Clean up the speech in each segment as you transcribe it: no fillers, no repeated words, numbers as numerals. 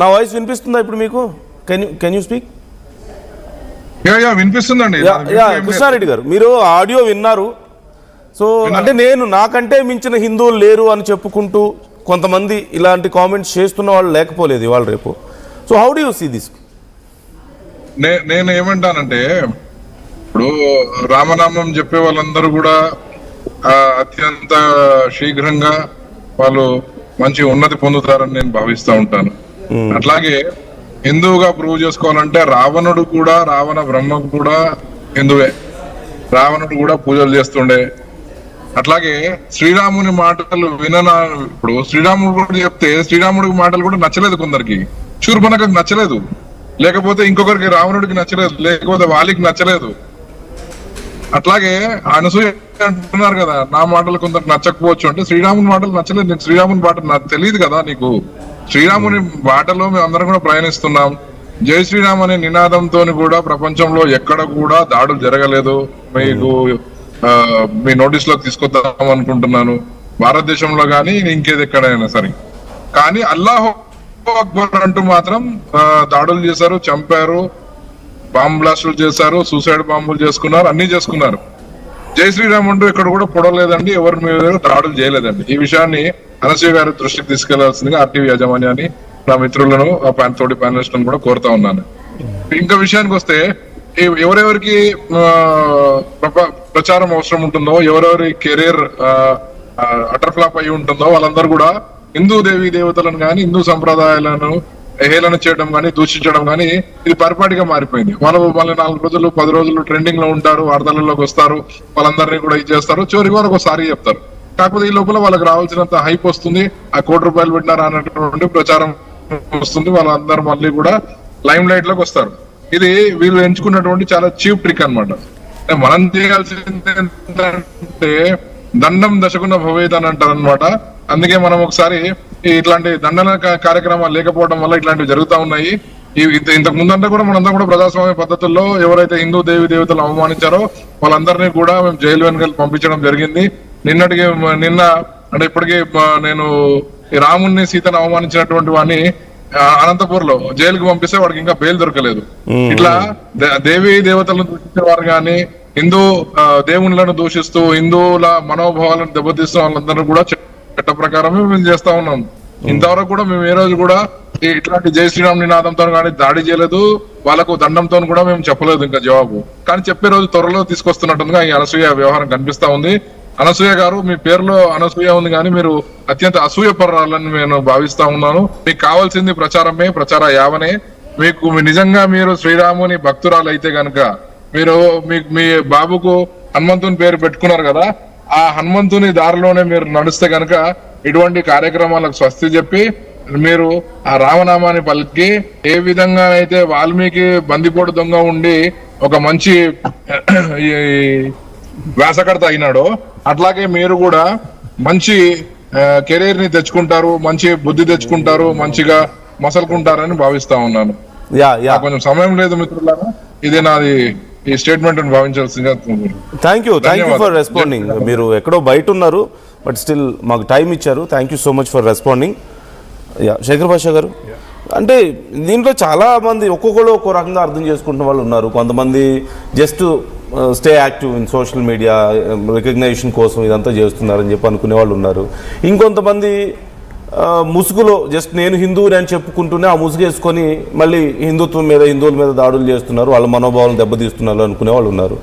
నా వాయిస్ వినిపిస్తుందా ఇప్పుడు మీకు? Can you speak? వినిపిస్తుందండి. కృష్ణారెడ్డి గారు, మీరు ఆడియో విన్నారు. సో అంటే నాకంటే మించిన హిందువులు లేరు అని చెప్పుకుంటూ కొంతమంది ఇలాంటి కామెంట్స్ చేస్తున్న వాళ్ళు లేకపోలేదు ఇవాళ రేపు. So how do you see this? నేను ఏమంటానంటే, ఇప్పుడు రామనామం చెప్పే వాళ్ళందరూ కూడా అత్యంత శీఘ్రంగా వాళ్ళు మంచి ఉన్నతి పొందుతారని నేను భావిస్తూ ఉంటాను. అట్లాగే హిందువుగా ప్రూవ్ చేసుకోవాలంటే రావణుడు కూడా, రావణ బ్రహ్మ కూడా హిందువే. రావణుడు కూడా పూజలు చేస్తుండే. అట్లాగే శ్రీరాముని మాటలు ఇప్పుడు శ్రీరాముడు కూడా చెప్తే శ్రీరాముడి మాటలు కూడా నచ్చలేదు కొందరికి. శూర్పణఖకు నచ్చలేదు, లేకపోతే ఇంకొకరికి రావణుడికి నచ్చలేదు, లేకపోతే వాళ్ళకి నచ్చలేదు. అట్లాగే అనసూయ అంటున్నారు కదా, నా మాటలు కొందరికి నచ్చకపోవచ్చు అంటే శ్రీరాముని మాటలు నచ్చలేదు. నీకు శ్రీరాముని మాట నాకు తెలియదు కదా. నీకు శ్రీరాముని బాటలో మేము అందరం కూడా ప్రయాణిస్తున్నాం. జై శ్రీరామ్ అనే నినాదంతో కూడా ప్రపంచంలో ఎక్కడ కూడా దాడులు జరగలేదు. మీకు మీ నోటీస్ లోకి తీసుకొద్దాం అనుకుంటున్నాను, భారతదేశంలో కానీ ఇంకేది ఎక్కడైనా సరే. కానీ అల్లాహు అక్బర్ అంటూ మాత్రం దాడులు చేశారు, చంపారు, బాంబ్ బ్లాస్టులు చేశారు, సూసైడ్ బాంబులు చేసుకున్నారు, అన్ని చేసుకున్నారు. జై శ్రీరామ్ అంటూ ఇక్కడ కూడా పొడలేదండి, ఎవరి మీద దాడులు చేయలేదండి. ఈ విషయాన్ని అనసూయ గారి దృష్టికి తీసుకెళ్లాల్సిందిగా ఆర్టీవీ యాజమాన్యాన్ని, నా మిత్రులను, తోటి ప్యానలిస్టులను కూడా కోరుతా ఉన్నాను. ఇంకా విషయానికి వస్తే, ఎవరెవరికి ప్రచారం అవసరం ఉంటుందో, ఎవరెవరి కెరీర్ అటర్ ఫ్లాప్ అయి ఉంటుందో వాళ్ళందరూ కూడా హిందూ దేవీ దేవతలను కానీ, హిందూ సంప్రదాయాలను హేళన చేయడం కానీ, దూషించడం కానీ ఇది పరిపాటిగా మారిపోయింది. వాళ్ళు 4 రోజులు 10 రోజులు ట్రెండింగ్ లో ఉంటారు, వార్తలలోకి వస్తారు, వాళ్ళందరినీ కూడా ఇది చేస్తారు, చివరికి వరకు ఒకసారి చెప్తారు. కాకపోతే ఈ లోపల వాళ్ళకి రావాల్సినంత హైప్ వస్తుంది, ఆ ₹1 పెట్టినారు అన్నటువంటి ప్రచారం వస్తుంది, వాళ్ళందరూ మళ్ళీ కూడా లైమ్ లైట్ లోకి వస్తారు. ఇది వీళ్ళు ఎంచుకున్నటువంటి చాలా చీప్ ట్రిక్ అన్నమాట. మనం చేయాల్సింది ఏంటంటే దండం దశకున్న భవేద్ అని అంటారు అనమాట. అందుకే మనం ఒకసారి ఇట్లాంటి దండన కార్యక్రమాలు లేకపోవడం వల్ల ఇట్లాంటివి జరుగుతూ ఉన్నాయి. ఇంతకు ముందంటే కూడా మనంతా కూడా ప్రజాస్వామ్య పద్ధతుల్లో ఎవరైతే హిందూ దేవి దేవతలు అవమానించారో వాళ్ళందరినీ కూడా మేము జైలు వెనుకలు పంపించడం జరిగింది. నిన్న అంటే ఇప్పటికీ నేను ఈ రాముణ్ణి సీతను అవమానించినటువంటి వాడిని అనంతపూర్ లో జైలుకి పంపిస్తే వాడికి ఇంకా బెయిల్ దొరకలేదు. ఇట్లా దేవీ దేవతలను దూషించే వారు కానీ, హిందూ దేవుళ్ళను దూషిస్తూ హిందువుల మనోభావాలను దెబ్బతీస్తున్న వాళ్ళందరూ కూడా చట్ట ప్రకారమే మేము చేస్తా ఉన్నాం. ఇంతవరకు కూడా మేము ఏ రోజు కూడా ఇట్లాంటి జై శ్రీరామ్ నినాదంతో కానీ దాడి చేయలేదు, వాళ్ళకు దండంతో కూడా మేము చెప్పలేదు ఇంకా జవాబు. కానీ చెప్పే రోజు త్వరలో తీసుకొస్తున్నట్టుగా ఈ అనసూయ వ్యవహారం కనిపిస్తా ఉంది. అనసూయ గారు, మీ పేరులో అనసూయ ఉంది కానీ మీరు అత్యంత అసూయ పర్రాలని నేను భావిస్తా ఉన్నాను. మీకు కావాల్సింది ప్రచారమే, ప్రచార యావనే. మీకు నిజంగా మీరు శ్రీరాముని భక్తురాలు అయితే గనక, మీరు మీ బాబుకు హనుమంతుని పేరు పెట్టుకున్నారు కదా, ఆ హనుమంతుని దారిలోనే మీరు నడుస్తే గనక ఇటువంటి కార్యక్రమాలకు స్వస్తి చెప్పి మీరు ఆ రామనామాన్ని పలికి, ఏ విధంగా అయితే వాల్మీకి బందిపోటు దొంగ ఉండి ఒక మంచి వ్యాసకర్త అయినాడో, అట్లాగే మీరు కూడా మంచి కెరీర్ ని తెచ్చుకుంటారు, మంచి బుద్ధి తెచ్చుకుంటారు, మంచిగా మసలుకుంటారని భావిస్తా ఉన్నాను. కొంచెం సమయం లేదు మిత్రులారా, ఇదే నాది ఈ స్టేట్మెంట్ భావించాల్సిందిగా. Thank you for responding. మీరు ఎక్కడో బయట ఉన్నారు, బట్ స్టిల్ మాకు టైం ఇచ్చారు. Thank you so much for responding. Shekhar Basha గారు, అంటే దీంట్లో చాలా మంది ఒక్కొక్కరు ఒక్కో రకంగా అర్థం చేసుకుంటున్న వాళ్ళు ఉన్నారు. కొంతమంది just stay active in social media, recognition కోసం ఇదంతా చేస్తున్నారని చెప్పి అనుకునే వాళ్ళు ఉన్నారు. ఇంకొంతమంది ముసుగులో జస్ట్ నేను హిందువుని అని చెప్పుకుంటూనే ఆ ముసుగు వేసుకొని మళ్ళీ హిందువుల మీద దాడులు చేస్తున్నారు, వాళ్ళ మనోభావాలను దెబ్బతీస్తున్నారు అనుకునే వాళ్ళు ఉన్నారు.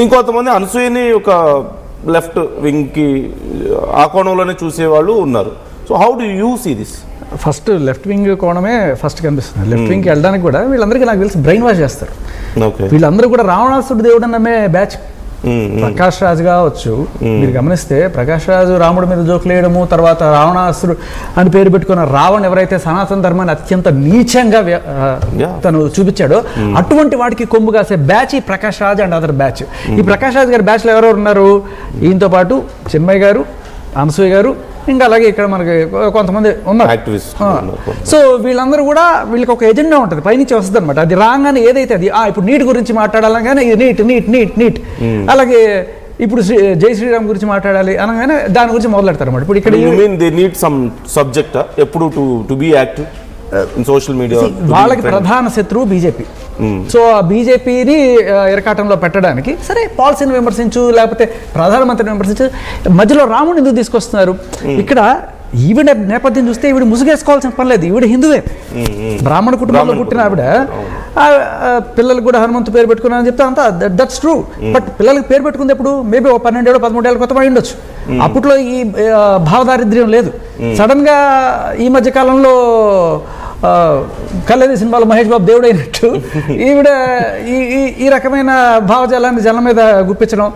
ఇంకొంతమంది అనసూయని ఒక లెఫ్ట్ వింగ్కి ఆ కోణంలోనే చూసేవాళ్ళు ఉన్నారు. So how do you see this? First left wing కోణమే ఫస్ట్ కనిపిస్తుంది. లెఫ్ట్ వింగ్కి వెళ్ళడానికి కూడా వీళ్ళందరికీ నాకు తెలిసి బ్రెయిన్ వాష్ చేస్తారు. వీళ్ళందరూ కూడా రావణాసుడు దేవుడు నమ్మే బ్యాచ్. ప్రకాష్ రాజ్ కావచ్చు, మీరు గమనిస్తే ప్రకాష్ రాజు రాముడి మీద జోకులు వేయడము, తర్వాత రావణాసుడు అని పేరు పెట్టుకున్న రావణ్ ఎవరైతే సనాతన ధర్మాన్ని అత్యంత నీచంగా తను చూపించాడో అటువంటి వాడికి కొమ్ము కాసే బ్యాచ్ ఈ Prakash Raj and other batch. ఈ ప్రకాష్ రాజ్ గారి బ్యాచ్లో ఎవరెవరు ఉన్నారు? ఈయనతో పాటు చిన్మయ్య గారు, అనసూయ గారు, ఇంకా అలాగే ఇక్కడ మనకి కొంతమంది ఉన్నారు. సో వీళ్ళందరూ కూడా వీళ్ళకి ఒక ఎజెండా ఉంటుంది, పైనుంచి వస్తుంది అనమాట. అది రాగానే ఏదైతే అది ఇప్పుడు నీట్ గురించి మాట్లాడాలని కానీ ఇది నీట్ అలాగే ఇప్పుడు జై శ్రీరామ్ గురించి మాట్లాడాలి అనగానే దాని గురించి మొదలెడతారు అనమాట. ఇప్పుడు ఇక్కడ సబ్జెక్ట్ ఎప్పుడు to be active social media వాళ్ళకి ప్రధాన శత్రువు బీజేపీ. సో ఆ బీజేపీని ఇరకాటంలో పెట్టడానికి సరే పాలసీని విమర్శించు, లేకపోతే ప్రధానమంత్రిని విమర్శించు, మధ్యలో రాముడిని ఎందుకు తీసుకొస్తున్నారు? ఇక్కడ ఈవిడ నేపథ్యం చూస్తే ఈవిడ ముసుగేసుకోవాల్సిన పని లేదు, ఈవిడ హిందువే, బ్రాహ్మణ కుటుంబంలో పుట్టిన ఆవిడ. పిల్లలకు కూడా హనుమంతు పేరు పెట్టుకున్నారని చెప్తే అంతా దట్స్ ట్రూ. బట్ పిల్లలకి పేరు పెట్టుకుంది ఎప్పుడు? మేబీ 12 ఏళ్ళు 13 ఏళ్ళ కొత్త అయి ఉండొచ్చు. అప్పట్లో ఈ భావదారిద్ర్యం లేదు. సడన్ గా ఈ మధ్య కాలంలో కల్లేది సినిమాలో మహేష్ బాబు దేవుడు అయినట్టు ఈవిడ ఈ రకమైన భావజాలాన్ని జనం మీద గుప్పించడం,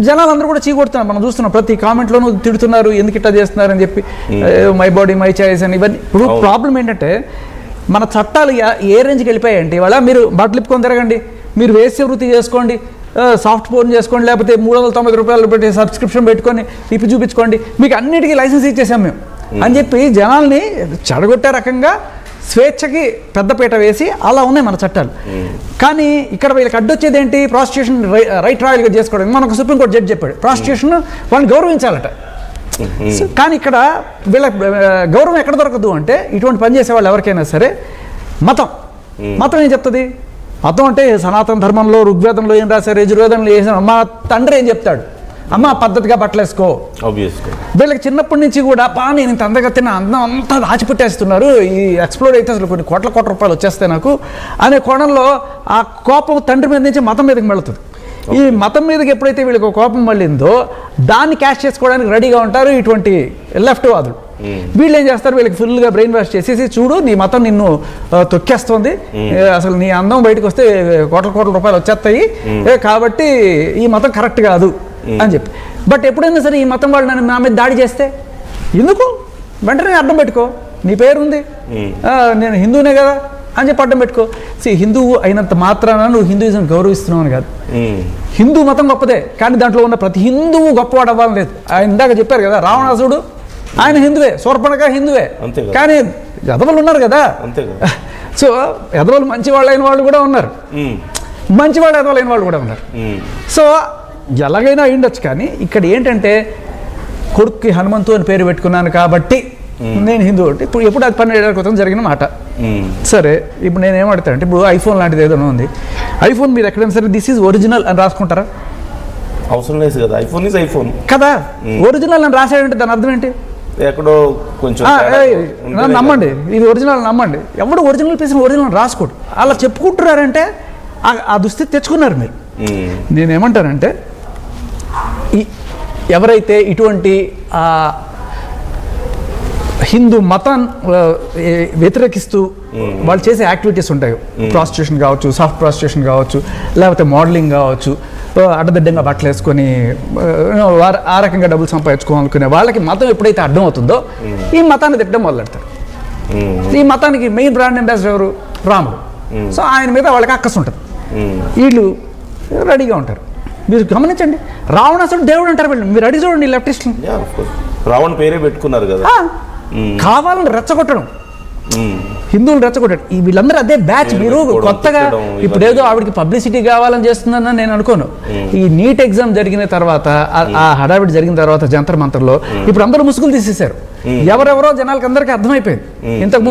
జనాలందరూ కూడా చీకొడుతున్నారు. మనం చూస్తున్నాం ప్రతి కామెంట్లోనూ తిడుతున్నారు, ఎందుకు ఇట్లా చేస్తున్నారు అని చెప్పి, మై బాడీ మై చాయిస్ అని ఇవన్నీ. ఇప్పుడు ప్రాబ్లం ఏంటంటే మన చట్టాలు ఏ రేంజ్కి వెళ్ళిపోయాయంటే, ఇవాళ మీరు బట్టలు ఇప్పుకొని తిరగండి, మీరు వేశ్య వృత్తి చేసుకోండి, సాఫ్ట్ ఫోన్ చేసుకోండి, లేకపోతే 390 రూపాయలు పెట్టి సబ్స్క్రిప్షన్ పెట్టుకొని ఇప్పి చూపించుకోండి, మీకు అన్నిటికీ లైసెన్స్ ఇచ్చేసాం మేము అని చెప్పి జనాల్ని చెడగొట్టే రకంగా స్వేచ్ఛకి పెద్దపీట వేసి అలా ఉన్నాయి మన చట్టాలు. కానీ ఇక్కడ వీళ్ళకి అడ్డొచ్చేది ఏంటి? ప్రాస్టిట్యూషన్ రైట్ రాయల్గా చేసుకోవడం. మనకు సుప్రీంకోర్టు జడ్జి చెప్పాడు ప్రాస్టిట్యూషన్ వాళ్ళని గౌరవించాలట. కానీ ఇక్కడ వీళ్ళ గౌరవం ఎక్కడ దొరకదు అంటే, ఇటువంటి పని చేసే వాళ్ళు ఎవరికైనా సరే మతం ఏం చెప్తుంది? మతం అంటే సనాతన ధర్మంలో ఋగ్వేదంలో ఏం రాశారు, యజుర్వేదంలో ఏం, మా తండ్రి ఏం చెప్తాడు, అమ్మ పద్ధతిగా బట్టలేసుకో. వీళ్ళకి చిన్నప్పటి నుంచి కూడా నేను ఇంత అందగా తిన్న అందం అంతా దాచిపెట్టేస్తున్నారు, ఈ ఎక్స్ప్లోర్ అయితే అసలు కొన్ని కోట్ల రూపాయలు వచ్చేస్తాయి నాకు అనే కోణంలో ఆ కోపం తండ్రి మీద నుంచి మతం మీదకి వెళుతుంది. ఈ మతం మీదకి ఎప్పుడైతే వీళ్ళకి కోపం మళ్ళిందో దాన్ని క్యాష్ చేసుకోవడానికి రెడీగా ఉంటారు ఇటువంటి లెఫ్ట్ వాదులు. వీళ్ళు ఏం చేస్తారు? వీళ్ళకి ఫుల్గా బ్రెయిన్ వాష్ చేసేసి, చూడు నీ మతం నిన్ను తొక్కేస్తుంది, అసలు నీ అందం బయటకు వస్తే కోట్ల రూపాయలు వచ్చేస్తాయి, కాబట్టి ఈ మతం కరెక్ట్ కాదు అని చెప్పి. బట్ ఎప్పుడైనా సరే ఈ మతం వాళ్ళు నన్ను నా మీద దాడి చేస్తే ఎందుకు? వెంటనే అడ్డం పెట్టుకో, నీ పేరుంది, నేను హిందూనే కదా అని చెప్పి అడ్డం పెట్టుకో. హిందువు అయినంత మాత్రాన నువ్వు హిందూయిజం గౌరవిస్తున్నావు అని కాదు. హిందూ మతం గొప్పదే, కానీ దాంట్లో ఉన్న ప్రతి హిందువు గొప్పవాడు అవ్వాలని లేదు. ఆయన ఇందాక చెప్పారు కదా, రావణాసుడు ఆయన హిందువే, శూర్పణఖ హిందువే, కానీ ఎదవలు ఉన్నారు కదా. సో ఎదవలు మంచి వాళ్ళు అయిన వాళ్ళు కూడా ఉన్నారు, మంచివాడు ఎదవలైన వాళ్ళు కూడా ఉన్నారు. సో ఎలాగైనా అయ్యుండొచ్చు. కానీ ఇక్కడ ఏంటంటే కొడుక్కి హనుమంతు అని పేరు పెట్టుకున్నాను కాబట్టి నేను హిందూ అంటే, ఇప్పుడు ఎప్పుడు అది 12 ఏళ్ల క్రితం జరిగిన మాట. సరే, ఇప్పుడు నేను ఏమడతానంటే, ఇప్పుడు ఐఫోన్ లాంటిది ఏదైనా ఉంది, ఐఫోన్ మీరు ఎక్కడైనా సరే దిస్ ఈజ్ ఒరిజినల్ అని రాసుకుంటారా? అవసరం లేదు కదా, ఐఫోన్ ఈజ్ ఐఫోన్ కదా. ఒరిజినల్ అని రాసాడంటే దాని అర్థం ఏంటి? ఎక్కడో కొంచెం నమ్మండి, ఇది ఒరిజినల్ నమ్మండి. ఎవడు ఒరిజినల్ పీస్ ఒరిజినల్ రాసుకోడు. అలా చెప్పుకుంటున్నారంటే ఆ దుస్థితి తెచ్చుకున్నారు మీరు. నేనేమంటానంటే, ఎవరైతే ఇటువంటి హిందూ మతం వ్యతిరేకిస్తూ వాళ్ళు చేసే యాక్టివిటీస్ ఉంటాయి, ప్రాస్టిట్యూషన్ కావచ్చు, సాఫ్ట్ ప్రాస్టిట్యూషన్ కావచ్చు, లేకపోతే మోడలింగ్ కావచ్చు, అడ్డదిడ్డంగా బట్టలు వేసుకొని ఆ రకంగా డబ్బులు సంపాదించుకోవాలనుకునే వాళ్ళకి మతం ఎప్పుడైతే అడ్డం అవుతుందో ఈ మతాన్ని తిట్టడం మొదలెడతారు. ఈ మతానికి మెయిన్ బ్రాండ్ అంబాసిడర్ ఎవరు? రాముడు. సో ఆయన మీద వాళ్ళకి అక్కసు ఉంటుంది, వీళ్ళు రెడీగా ఉంటారు. మీరు గమనించండి, రావణాసుడు దేవుడు అంటారు వీళ్ళు. మీరు అడిగి చూడండి లెఫ్టిస్ట్, రావణ పేరే పెట్టుకున్నారు కదా, కావాలని రెచ్చగొట్టడం, హిందువులు రెచ్చగొట్టాడు. వీళ్ళందరూ అదే బ్యాచ్. మీరు కొత్తగా ఇప్పుడు ఏదో ఆవిడకి పబ్లిసిటీ కావాలని చేస్తుందని నేను అనుకోను. ఈ నీట్ ఎగ్జామ్ జరిగిన తర్వాత, ఆ హడావిడి జరిగిన తర్వాత జంతర్ మంతర్లో ఇప్పుడు అందరూ ముసుగులు తీసేశారు. ఎవరెవరో జనాలకి అందరికీ అర్థమైపోయింది. ఇంతకు